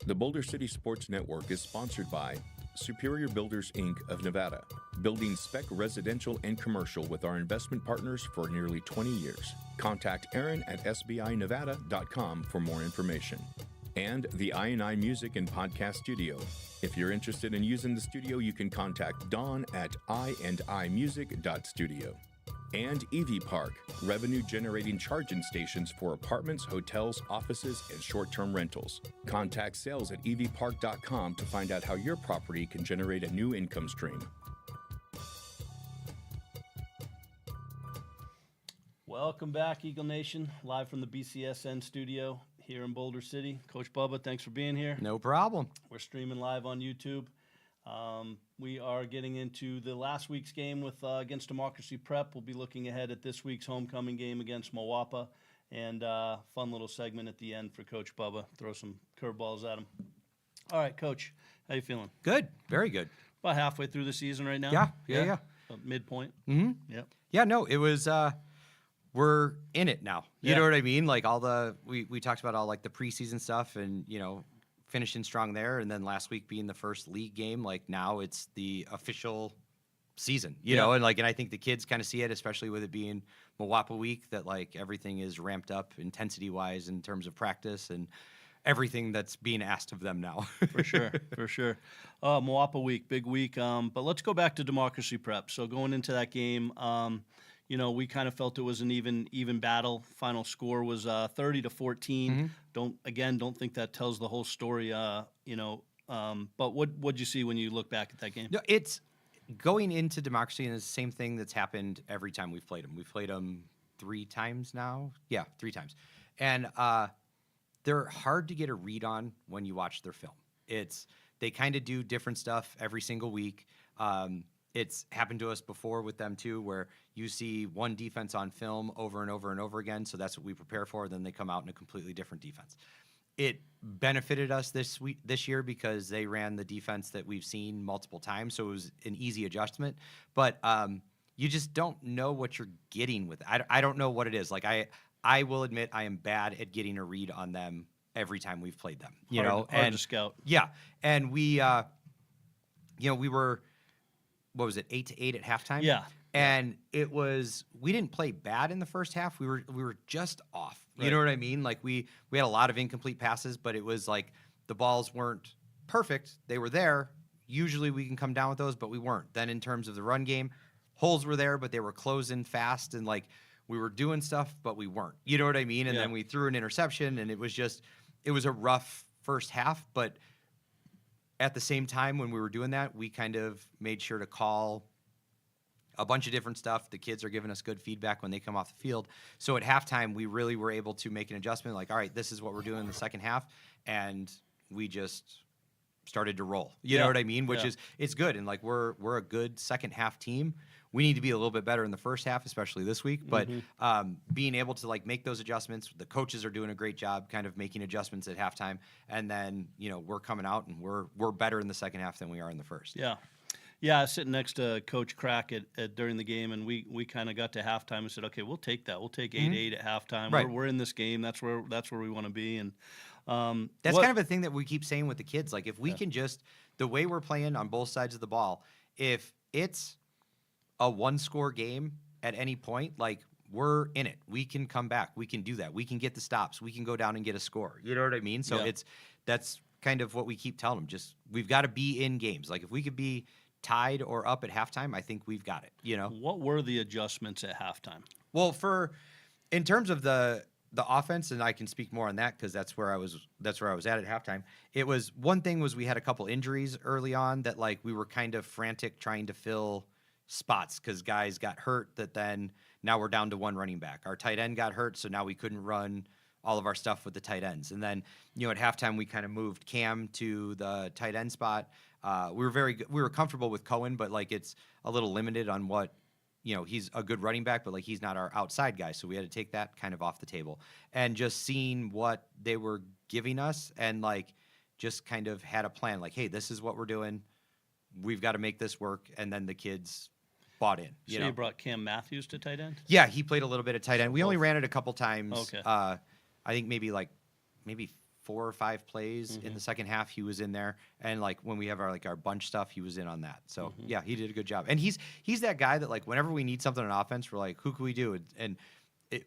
The Boulder City Sports Network is sponsored by Superior Builders, Inc. of Nevada, building spec residential and commercial with our investment partners for nearly 20 years. Contact Aaron at sbinevada.com for more information. And the I&I Music and Podcast Studio. If you're interested in using the studio, you can contact Dawn at iandimusic.studio. And EV Park, revenue-generating charging stations for apartments, hotels, offices, and short-term rentals. Contact sales at evpark.com to find out how your property can generate a new income stream. Welcome back, Eagle Nation, live from the BCSN studio here in Boulder City. Coach Bubba, thanks for being here. No problem. We're streaming live on YouTube. We are getting into the last week's game with against Democracy Prep. We'll be looking ahead at this week's homecoming game against Moapa, and fun little segment at the end for Coach Bubba. Throw some curveballs at him. All right, Coach, how you feeling? Good. Very good. About halfway through the season right now? Yeah. Midpoint? Mm-hmm. Yep. Yeah, no, it was, we're in it now. You know what I mean? Like we talked about all like the preseason stuff and, finishing strong there, and then last week being the first league game, like now it's the official season, you know, and I think the kids kind of see it, especially with it being Moapa week, that like everything is ramped up intensity wise in terms of practice and everything that's being asked of them now. For sure. Moapa week, big week. But let's go back to Democracy Prep. So going into that game, we kind of felt it was an even battle. Final score was 30-14. Don't think that tells the whole story. But what'd you see when you look back at that game? No, it's going into Democracy, and it's the same thing that's happened every time we've played them. We've played them 3 times now. Yeah, 3 times, and they're hard to get a read on when you watch their film. They kind of do different stuff every single week. It's happened to us before with them too, where you see one defense on film over and over and over again. So that's what we prepare for. Then they come out in a completely different defense. It benefited us this year because they ran the defense that we've seen multiple times. So it was an easy adjustment, but you just don't know what you're getting with it. I don't know what it is. Like I will admit I am bad at getting a read on them every time we've played them, hard to scout. Yeah. And we were, what was it, 8-8 at halftime? Yeah. And we didn't play bad in the first half. We were just off. You Right. know what I mean? Like we had a lot of incomplete passes, but it was like the balls weren't perfect. They were there. Usually we can come down with those, but we weren't. Then in terms of the run game, holes were there, but they were closing fast, and like we were doing stuff, but we weren't. You know what I mean? And then we threw an interception, and it was a rough first half, but at the same time, when we were doing that, we kind of made sure to call a bunch of different stuff. The kids are giving us good feedback when they come off the field. So at halftime, we really were able to make an adjustment. Like, all right, this is what we're doing in the second half. And we just started to roll. You know what I mean? Which is, it's good. And like, we're a good second half team. We need to be a little bit better in the first half, especially this week. But being able to like make those adjustments, the coaches are doing a great job kind of making adjustments at halftime. And then, we're coming out and we're better in the second half than we are in the first. Yeah. Yeah, I was sitting next to Coach Crack during the game, and we kind of got to halftime and said, okay, we'll take that. We'll take 8-8 at halftime. Right. We're in this game. That's where we want to be. And that's kind of a thing that we keep saying with the kids. Like, if we can just, the way we're playing on both sides of the ball, if it's a 1-score game at any point, like, we're in it. We can come back. We can do that. We can get the stops. We can go down and get a score. You know what I mean? So that's kind of what we keep telling them. Just, we've got to be in games. Like, if we could be tied or up at halftime, I think we've got it, What were the adjustments at halftime? Well, in terms of the offense, and I can speak more on that because that's where I was at halftime. It was, one thing was we had a couple injuries early on that like we were kind of frantic trying to fill spots because guys got hurt, that then now we're down to 1 running back. Our tight end got hurt, so now we couldn't run all of our stuff with the tight ends. And then, at halftime we kind of moved Cam to the tight end spot. We were comfortable with Cohen, but like it's a little limited on what, he's a good running back, but like he's not our outside guy. So we had to take that kind of off the table, and just seeing what they were giving us and like just kind of had a plan like, hey, this is what we're doing. We've got to make this work. And then the kids bought in. You brought Cam Matthews to tight end? Yeah, he played a little bit of tight end. We only ran it a couple times. Okay. I think maybe 4 or 5 plays in the second half. He was in there, and like when we have our bunch stuff, he was in on that. So yeah, he did a good job. And he's that guy that like whenever we need something on offense, we're like, who can we do? And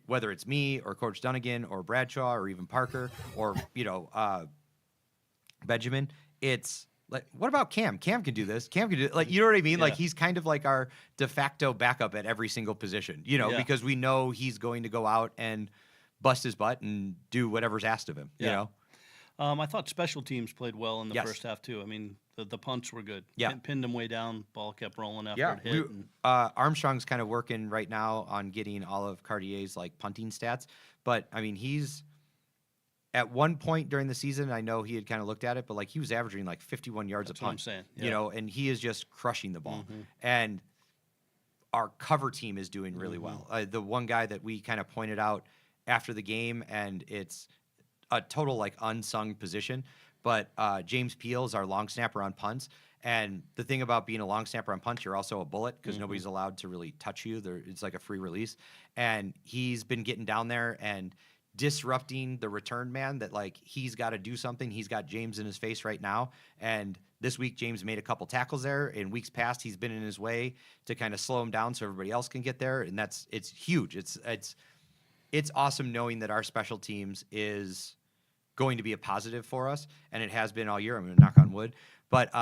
whether it's me or Coach Dunnigan or Bradshaw or even Parker or Benjamin, it's like, what about Cam? Cam can do this. Cam can do it. Like, you know what I mean? Yeah. Like, he's kind of like our de facto backup at every single position, because we know he's going to go out and bust his butt and do whatever's asked of him, you know? I thought special teams played well in the Yes. first half, too. I mean, the punts were good. Yeah. Pinned them way down. Ball kept rolling after it hit. Armstrong's kind of working right now on getting all of Cartier's, like, punting stats. But, I mean, he's at one point during the season, I know he had kind of looked at it, but, like, he was averaging, like, 51 yards That's a punt. what I'm saying. Yeah. And he is just crushing the ball. And our cover team is doing really well. The one guy that we kind of pointed out after the game, and it's a total, like, unsung position, but James Peel is our long snapper on punts. And the thing about being a long snapper on punts, you're also a bullet because nobody's allowed to really touch you. It's like a free release. And he's been getting down there and disrupting the return man that, like, he's got to do something. He's got James in his face right now. And this week, James made a couple tackles there. In weeks past, he's been in his way to kind of slow him down so everybody else can get there. And it's huge. It's awesome knowing that our special teams is going to be a positive for us. And it has been all year. I'm going to knock on wood. But,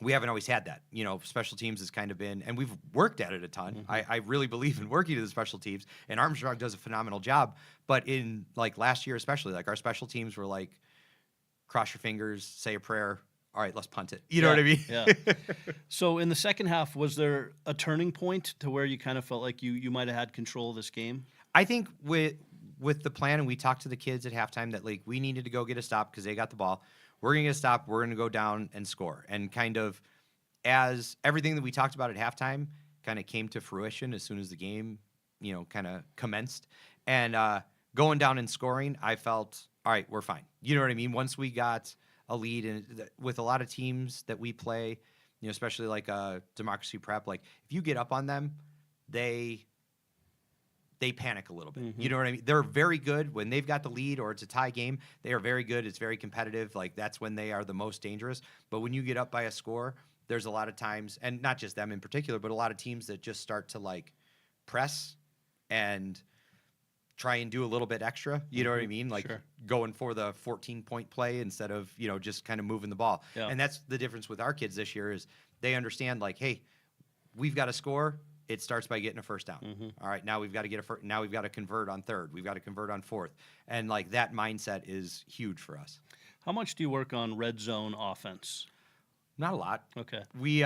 we haven't always had that. Special teams has kind of been, and we've worked at it a ton. I really believe in working to the special teams, and Armstrong does a phenomenal job. But in, like, last year especially, like, our special teams were like, cross your fingers, say a prayer, all right, let's punt it. You know what I mean? Yeah. So in the second half, was there a turning point to where you kind of felt like you might have had control of this game? I think with the plan, and we talked to the kids at halftime that, like, we needed to go get a stop because they got the ball. We're going to get a stop. We're going to go down and score. And kind of as everything that we talked about at halftime kind of came to fruition as soon as the game, kind of commenced. And going down and scoring, I felt, all right, we're fine. You know what I mean? Once we got a lead, and with a lot of teams that we play, especially like Democracy Prep, like, if you get up on them, they panic a little bit. You know what I mean? They're very good when they've got the lead or it's a tie game. They are very good. It's very competitive. Like, that's when they are the most dangerous. But when you get up by a score, there's a lot of times, and not just them in particular, but a lot of teams that just start to, like, press and try and do a little bit extra. You know what I mean? Like, going for the 14-point play instead of, just kind of moving the ball. Yeah. And that's the difference with our kids this year is they understand, like, hey, we've got to score. It starts by getting a first down. All right, now we've got to get now we've got to convert on third. We've got to convert on fourth. And, like, that mindset is huge for us. How much do you work on red zone offense? Not a lot. Okay. We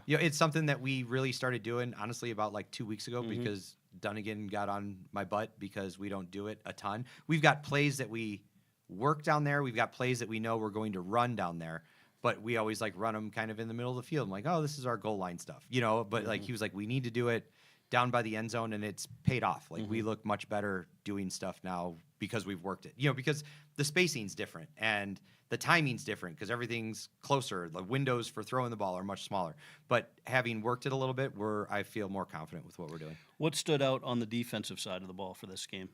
it's something that we really started doing, honestly, about, like, 2 weeks ago because Dunnigan got on my butt because we don't do it a ton. We've got plays that we work down there. We've got plays that we know we're going to run down there. But we always, like, run them kind of in the middle of the field. I'm like, oh, this is our goal line stuff, But, like, he was like, we need to do it down by the end zone, and it's paid off. Like, we look much better doing stuff now because we've worked it. Because the spacing's different and the timing's different because everything's closer. The windows for throwing the ball are much smaller. But having worked it a little bit, I feel more confident with what we're doing. What stood out on the defensive side of the ball for this game?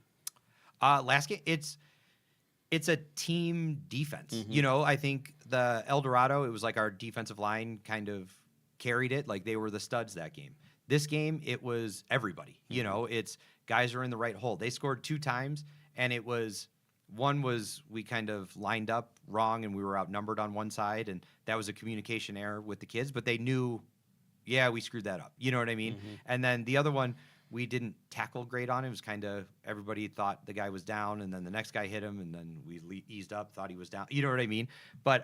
Last game, it's a team defense. I think the El Dorado, it was like our defensive line kind of carried it. Like, they were the studs that game. This game, it was everybody. It's guys are in the right hole. They scored 2 times, and it was one was we kind of lined up wrong, and we were outnumbered on one side, and that was a communication error with the kids. But they knew, yeah, we screwed that up. You know what I mean? And then the other one, we didn't tackle great on. It was kind of everybody thought the guy was down, and then the next guy hit him, and then we eased up, thought he was down. You know what I mean? But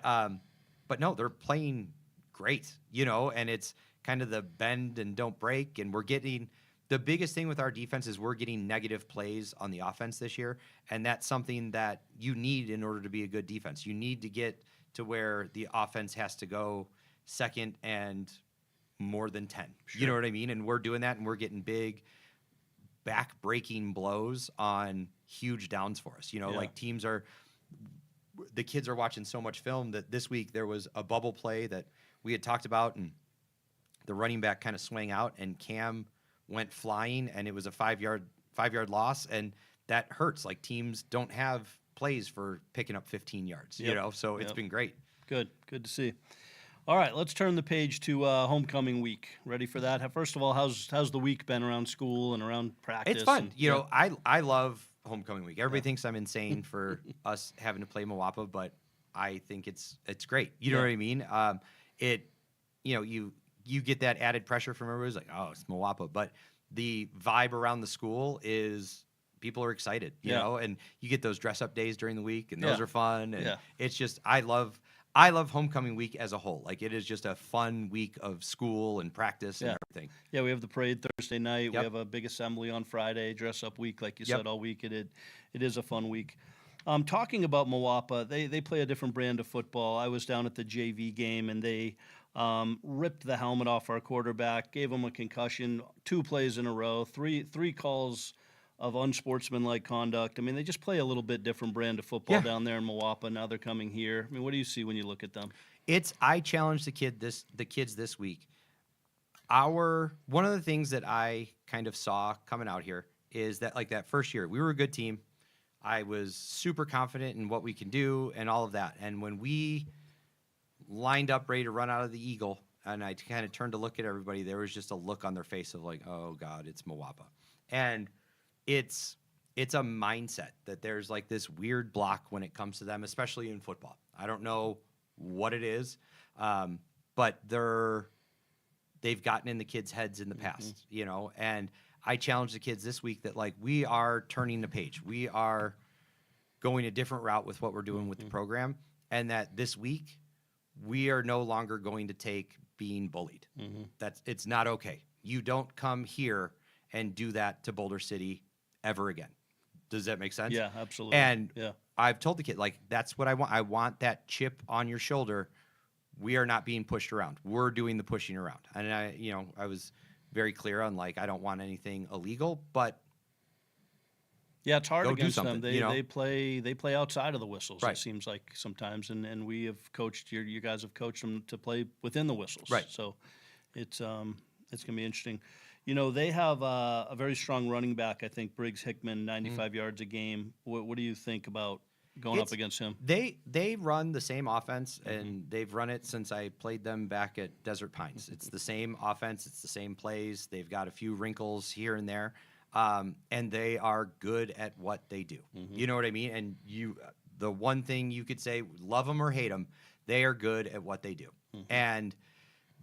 no, they're playing great, and it's kind of the bend and don't break, and we're getting the biggest thing with our defense is we're getting negative plays on the offense this year, and that's something that you need in order to be a good defense. You need to get to where the offense has to go second and more than 10. You know what I mean? And we're doing that, and we're getting big back-breaking blows on huge downs for us. Like, the kids are watching so much film that this week there was a bubble play that we had talked about, and the running back kind of swang out, and Cam went flying, and it was a 5-yard loss, and that hurts. Like, teams don't have plays for picking up 15 yards, so it's been great. Good to see. All right, let's turn the page to homecoming week. Ready for that? First of all, how's the week been around school and around practice? It's fun. I love homecoming week. Everybody thinks I'm insane for us having to play Moapa, but I think it's great. You know what I mean? You get that added pressure from everybody's like, oh, it's Moapa, but the vibe around the school is people are excited, you know, and you get those dress up days during the week, and those are fun. And it's just I love homecoming week as a whole. Like, it is just a fun week of school and practice and everything. Yeah, we have the parade Thursday night. We have a big assembly on Friday, dress up week, like you said, all week. It is a fun week. Talking about Moapa, they play a different brand of football. I was down at the JV game, and they ripped the helmet off our quarterback, gave him a concussion, 2 plays in a row, three calls of unsportsmanlike conduct. I mean, they just play a little bit different brand of football down there in Moapa. Now they're coming here. I mean, what do you see when you look at them? I challenged the kids this week. One of the things that I kind of saw coming out here is that, like, that first year, we were a good team. I was super confident in what we can do and all of that. And when we lined up ready to run out of the Eagle, and I kind of turned to look at everybody, there was just a look on their face of like, oh God, it's Moapa. And it's a mindset that there's like this weird block when it comes to them, especially in football. I don't know what it is, but they've gotten in the kids' heads in the past, and I challenged the kids this week that, like, we are turning the page. We are going a different route with what we're doing with the program, and that this week we are no longer going to take being bullied. It's not okay. You don't come here and do that to Boulder City ever again. Does that make sense? Yeah, absolutely. And I've told the kid, like, that's what I want. I want that chip on your shoulder. We are not being pushed around. We're doing the pushing around. And I was very clear on, like, I don't want anything illegal, but it's hard against them. They play outside of the whistles. Right. It seems like sometimes, and we have coached you guys have coached them to play within the whistles. Right. So it's going to be interesting. They have a very strong running back. I think Briggs Hickman, 95 yards a game. What do you think about going up against him? They run the same offense, and they've run it since I played them back at Desert Pines. It's the same offense. It's the same plays. They've got a few wrinkles here and there, and they are good at what they do. You know what I mean? And the one thing you could say, love them or hate them, they are good at what they do. And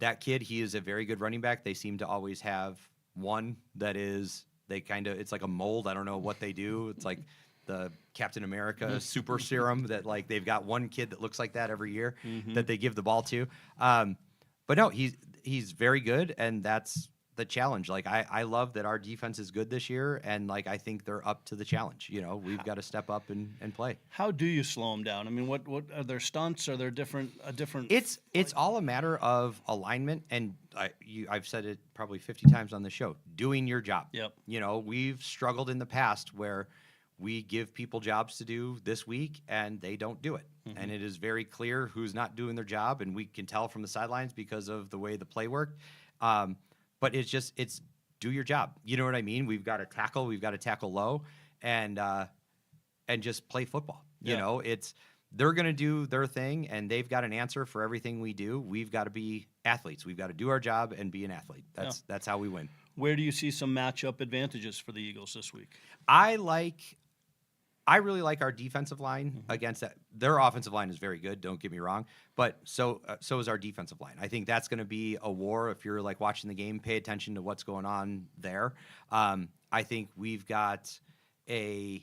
that kid, he is a very good running back. They seem to always have one that is, it's like a mold. I don't know what they do. It's like the Captain America super serum that, like, they've got one kid that looks like that every year that they give the ball to. But no, he's very good, and that's the challenge. Like, I love that our defense is good this year, and, like, I think they're up to the challenge. We've got to step up and play. How do you slow them down? I mean, what are there stunts? Are there different? It's all a matter of alignment, and I've said it probably 50 times on the show. Doing your job. Yep. We've struggled in the past where we give people jobs to do this week and they don't do it. And it is very clear who's not doing their job, and we can tell from the sidelines because of the way the play worked. But it's do your job. You know what I mean? We've got to tackle low and just play football. They're going to do their thing, and they've got an answer for everything we do. We've got to be athletes. We've got to do our job and be an athlete. That's how we win. Where do you see some matchup advantages for the Eagles this week? I really like our defensive line against that. Their offensive line is very good, don't get me wrong, but so is our defensive line. I think that's going to be a war. If you're, like, watching the game, pay attention to what's going on there. I think we've got a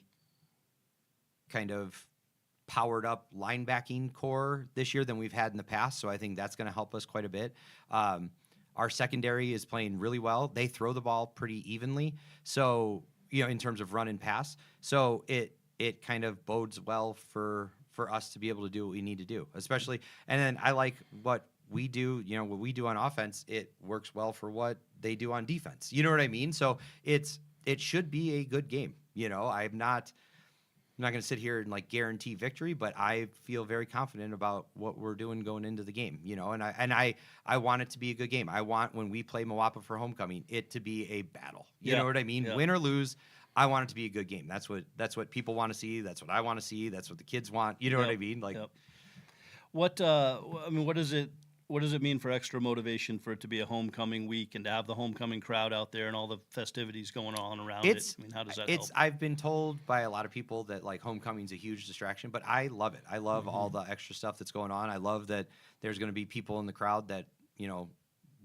kind of powered up linebacking core this year than we've had in the past, so I think that's going to help us quite a bit. Our secondary is playing really well. They throw the ball pretty evenly, so in terms of run and pass. So it kind of bodes well for us to be able to do what we need to do, especially. And then I like what we do, what we do on offense, it works well for what they do on defense. You know what I mean? So it should be a good game. I'm not going to sit here and, like, guarantee victory, but I feel very confident about what we're doing going into the game, and I want it to be a good game. I want, when we play Moapa for homecoming, it to be a battle. You know what I mean? Yeah. Win or lose, I want it to be a good game. That's what people want to see. That's what I want to see. That's what the kids want. You know what I mean? Like, what I mean, what does it mean for extra motivation for it to be a homecoming week and to have the homecoming crowd out there and all the festivities going on around it? I mean, how does that help? I've been told by a lot of people that like homecoming's a huge distraction, but I love it. I love all the extra stuff that's going on. I love that there's going to be people in the crowd that,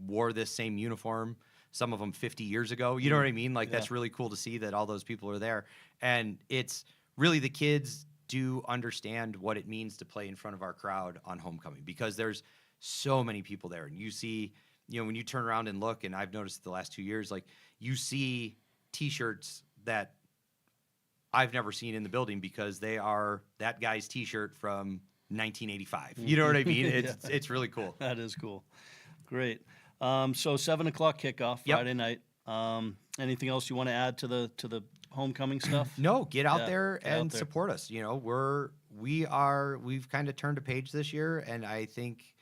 wore this same uniform, some of them 50 years ago. You know what I mean? Like, that's really cool to see that all those people are there. And it's really, the kids do understand what it means to play in front of our crowd on homecoming, because there's so many people there. And you see, when you turn around and look, and I've noticed the last 2 years, like, you see T-shirts that I've never seen in the building because they are that guy's T-shirt from 1985. You know what I mean? It's really cool. That is cool. Great. So 7:00 kickoff Friday night. Anything else you want to add to the homecoming stuff? No, get out there and support us. We've kind of turned a page this year, and I think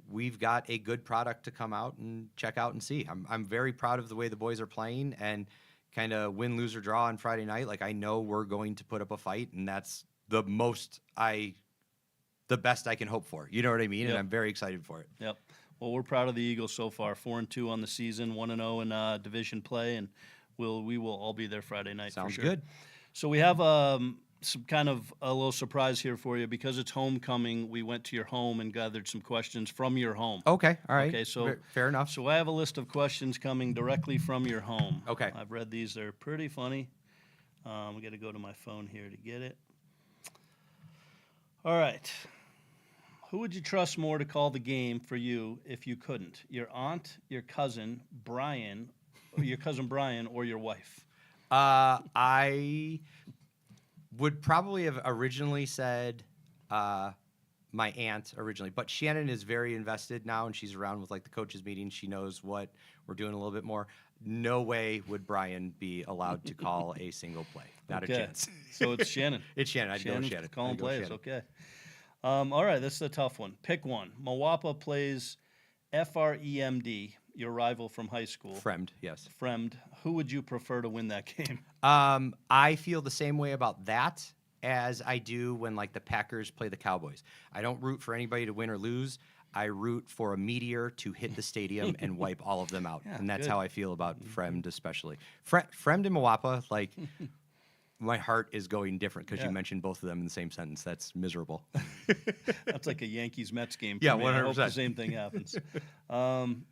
we've got a good product to come out and check out and see. I'm very proud of the way the boys are playing, and kind of win, lose, or draw on Friday night. Like, I know we're going to put up a fight, and that's the best I can hope for. You know what I mean? And I'm very excited for it. Yep. Well, we're proud of the Eagles so far. 4-2 on the season, 1-0 in division play, and we will all be there Friday night. Sounds for sure. good. So we have some kind of a little surprise here for you. Because it's homecoming, we went to your home and gathered some questions from your home. Okay, all right. Okay, so fair enough. So I have a list of questions coming directly from your home. Okay. I've read these. They're pretty funny. We got to go to my phone here to get it. All right. Who would you trust more to call the game for you if you couldn't? Your aunt, your cousin Brian, or your wife? I would probably have originally said my aunt originally, but Shannon is very invested now, and she's around with like the coaches meeting. She knows what we're doing a little bit more. No way would Brian be allowed to call a single play. Not a chance. So it's Shannon. It's Shannon. I'd go Shannon. Calling plays. Okay. All right, this is a tough one. Pick one. Moapa plays FREMD, your rival from high school. Fremd, yes. Fremd. Who would you prefer to win that game? I feel the same way about that as I do when like the Packers play the Cowboys. I don't root for anybody to win or lose. I root for a meteor to hit the stadium and wipe all of them out. Yeah, and that's good. how I feel about Fremd especially. Fremd and Moapa, like, my heart is going different because you mentioned both of them in the same sentence. That's miserable. That's like a Yankees-Mets game for Yeah, me. 100%. I hope the same thing happens.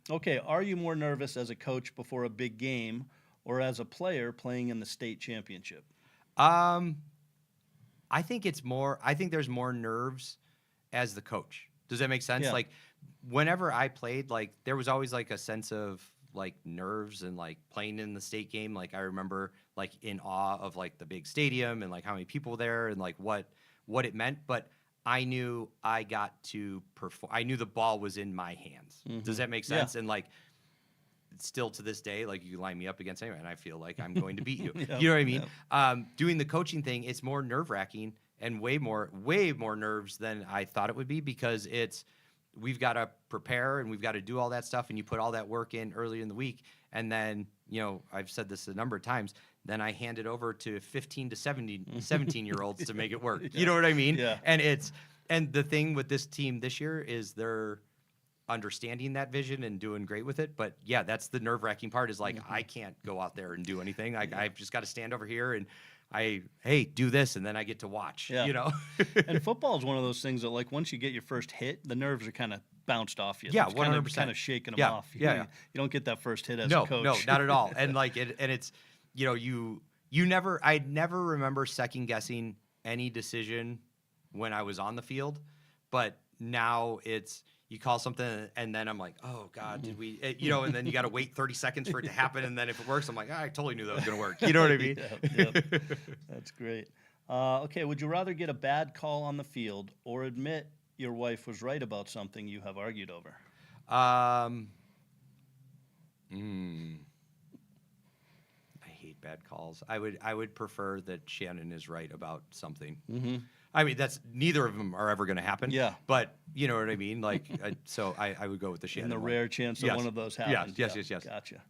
Okay, are you more nervous as a coach before a big game or as a player playing in the state championship? I think there's more nerves as the coach. Does that make sense? Yeah. Like, whenever I played, like, there was always like a sense of like nerves and like playing in the state game. Like, I remember like in awe of like the big stadium and like how many people were there and like what it meant. But I knew I got to perform. I knew the ball was in my hands. Mm-hmm. Does that make sense? Yeah. And like, still to this day, like, you line me up against anyone and I feel like I'm going to beat you. Yep, you know what I mean? Yep. Doing the coaching thing, it's more nerve wracking and way more nerves than I thought it would be, because we've got to prepare and we've got to do all that stuff, and you put all that work in early in the week, and then, I've said this a number of times, then I hand it over to 15 to 17-year-olds to make it work. You know what I mean? Yeah. And the thing with this team this year is they're understanding that vision and doing great with it. But yeah, that's the nerve-wracking part, is like, I can't go out there and do anything. I've just got to stand over here and do this, and then I get to watch, And football is one of those things that, like, once you get your first hit, the nerves are kind of bounced off you. Yeah, It's 100%. Kind of shaking them off. You don't get that first hit as a coach. No, not at all. And like, it's, I'd never remember second guessing any decision when I was on the field, but now it's, you call something and then I'm like, oh God, did we, and then you got to wait 30 seconds for it to happen. And then if it works, I'm like, I totally knew that was going to work. You know what I mean? Yep. That's great. Okay. Would you rather get a bad call on the field or admit your wife was right about something you have argued over? I hate bad calls. I would prefer that Shannon is right about something. Mm-hmm. I mean, neither of them are ever going to happen. Yeah. But you know what I mean? Like, so I would go with the Shannon. In the one. rare chance that one of those happens. Yes. Gotcha.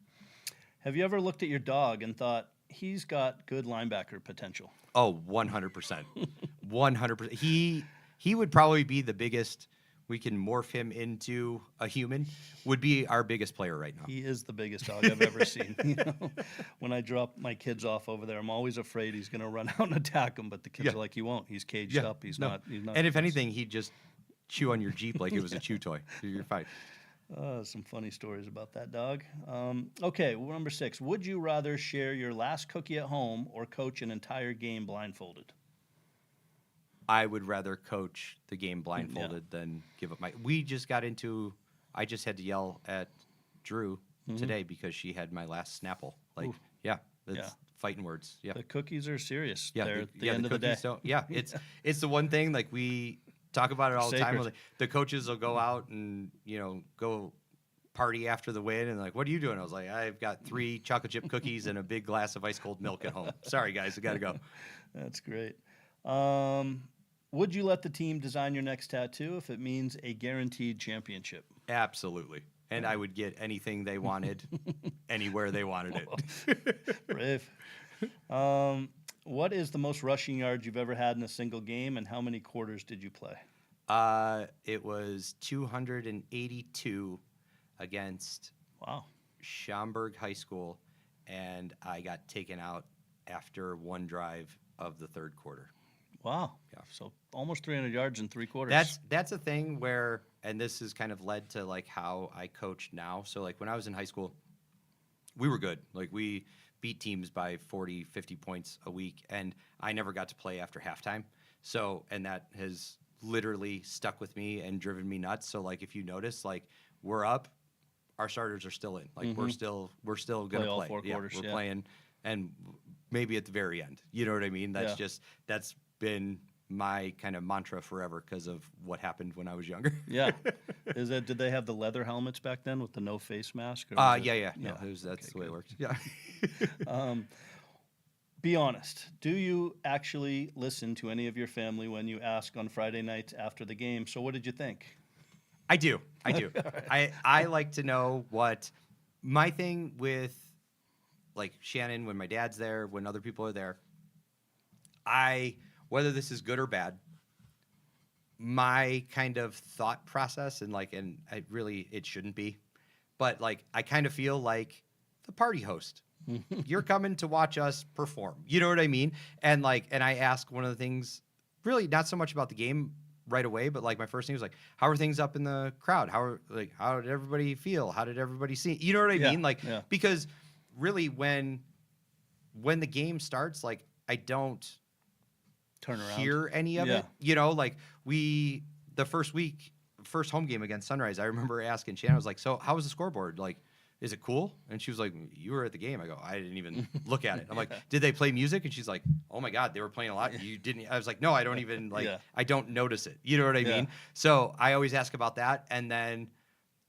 Have you ever looked at your dog and thought, he's got good linebacker potential. Oh, 100%. 100%. He would probably be the biggest. We can morph him into a human. Would be our biggest player right now. He is the biggest dog I've ever seen. You know, when I drop my kids off over there, I'm always afraid he's going to run out and attack them. But the kids Yeah. are like, he won't. He's caged Yeah, up. He's no. not. He's not. And if anything, he'd just chew on your Jeep like it was a chew toy. You're fine. Some funny stories about that dog. Okay, well, number 6. Would you rather share your last cookie at home or coach an entire game blindfolded? I would rather coach the game blindfolded than give up my. We just got into. I just had to yell at Drew today because she had my last Snapple. Like, Oof. that's Yeah. fighting words. Yeah, The cookies are serious. yeah. They're at the end of the day. cookies don't- yeah, it's the one thing. Like we talk about it all the time. Sacred. Like, the coaches will go out and go party after the win and like, what are you doing? I was like, I've got 3 chocolate chip cookies and a big glass of ice cold milk at home. Sorry guys, I gotta go. That's great. Would you let the team design your next tattoo if it means a guaranteed championship? Absolutely. And I would get anything they wanted, anywhere they wanted it. Brave. What is the most rushing yards you've ever had in a single game, and how many quarters did you play? It was 282 against Wow. Schaumburg High School, and I got taken out after 1 drive of the 3rd quarter. Wow. Yeah. So almost 300 yards in 3 quarters. That's a thing where, and this has kind of led to like how I coach now. So like when I was in high school, we were good. Like we beat teams by 40, 50 points a week, and I never got to play after halftime. So, and that has literally stuck with me and driven me nuts. So like if you notice, like we're up, our starters are still in. Like we're still gonna Play all play. 4 quarters, We're yeah. playing, and maybe at the very end. You know what I mean? That's been my kind of mantra forever because of what happened when I was younger. Yeah. Did they have the leather helmets back then with the no face mask? Or was it- Yeah. No, that's the way it worked. Yeah. Be honest. Do you actually listen to any of your family when you ask on Friday nights after the game? So what did you think? I do. I like to know what my thing with like Shannon, when my dad's there, when other people are there, whether this is good or bad, my kind of thought process and it shouldn't be, but like I kind of feel like the party host. You're coming to watch us perform. You know what I mean? And I ask one of the things, really not so much about the game right away, but like my first thing was like, how are things up in the crowd? How did everybody feel? How did everybody see? You know what I mean? Because really when the game starts, like I don't Turn around. hear any of it. You know, like the first home game against Sunrise, I remember asking Shannon, I was like, so how was the scoreboard? Like, is it cool? And she was like, you were at the game. I go, I didn't even look at it. I'm like, did they play music? And she's like, oh my God, they were playing a lot. You didn't. I was like, no, I don't even I don't notice it. You know what I mean? So I always ask about that. And then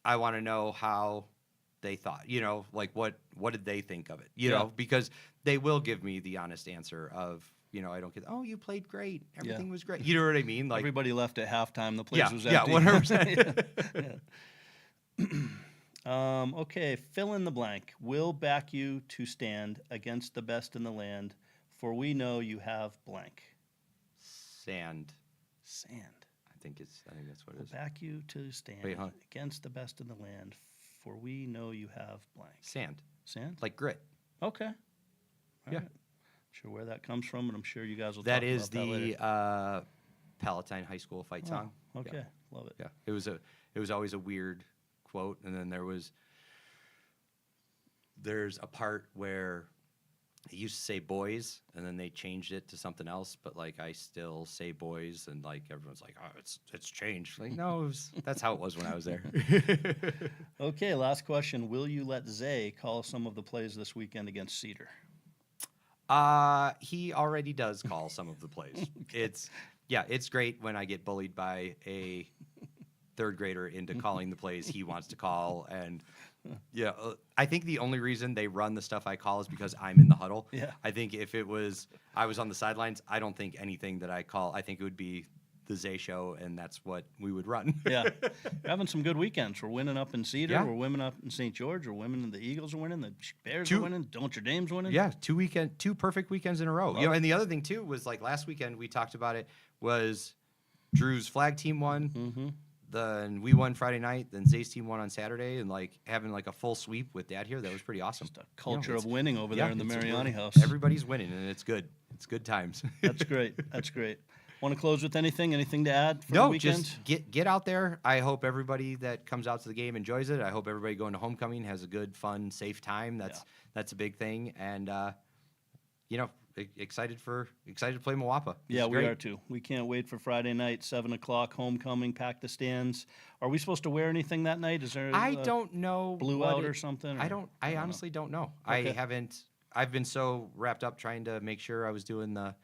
I want to know how they thought, like what did they think of it? You know, because they will give me the honest answer of, I don't get, oh, you played great. Everything was great. You know what I mean? Like Everybody left at halftime. The place was empty. Yeah, 100%. Okay, fill in the blank. We'll back you to stand against the best in the land, for we know you have blank. Sand. I think that's what it We'll is. back you to stand Wait, huh? against the best in the land, for we know you have blank. Sand. Sand? Like grit. Okay. All Yeah. right. Sure where that comes from, and I'm sure you guys will That talk is about that later. the Palatine High School fight song. Okay, Yeah. love it. Yeah. It was always a weird quote, and then there's a part where it used to say boys, and then they changed it to something else, but like I still say boys, and like everyone's like, oh, it's changed. Like, no, that's how it was when I was there. Okay, last question. Will you let Zay call some of the plays this weekend against Cedar? He already does call some of the plays. It's great when I get bullied by a 3rd grader into calling the plays he wants to call. And I think the only reason they run the stuff I call is because I'm in the huddle. Yeah. I think if I was on the sidelines, I don't think anything that I call, I think it would be the Zay show, and that's what we would run. Yeah, we're having some good weekends. We're winning up in Cedar. Yeah. We're winning up in St. George. We're winning. The Eagles are winning. The Bears are winning. Don't your Dames winning? Yeah, two perfect weekends in a row. Love You know, it. and the other thing too was like last weekend we talked about it was Drew's flag team won. Mm-hmm. Then we won Friday night. Then Zay's team won on Saturday, and like having like a full sweep with Dad here, that was pretty awesome. Just a culture it's- of winning over there in the it's- Mariani house. Everybody's winning, and it's good. It's good times. That's great. That's great. Want to close with anything? Anything to add for the No, weekend? just get out there. I hope everybody that comes out to the game enjoys it. I hope everybody going to homecoming has a good, fun, safe time. That's a big thing, and you know, excited to play Moapa. Yeah, we are too. We can't wait for Friday night, 7:00, homecoming. Pack the stands. Are we supposed to wear anything that night? Is there? I don't know. Blue out or something. I don't. I honestly don't know. I Okay. haven't. I've been so wrapped up trying to make sure I was doing the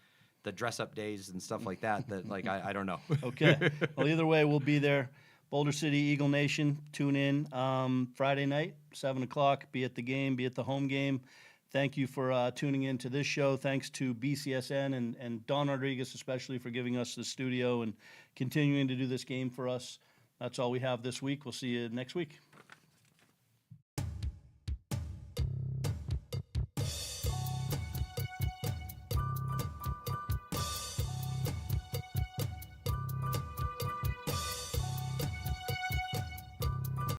dress up days and stuff like that like I don't know. Okay. Well, either way, we'll be there. Boulder City Eagle Nation, tune in Friday night, 7:00. Be at the game. Be at the home game. Thank you for tuning in to this show. Thanks to BCSN and Don Rodriguez especially for giving us the studio and continuing to do this game for us. That's all we have this week. We'll see you next week.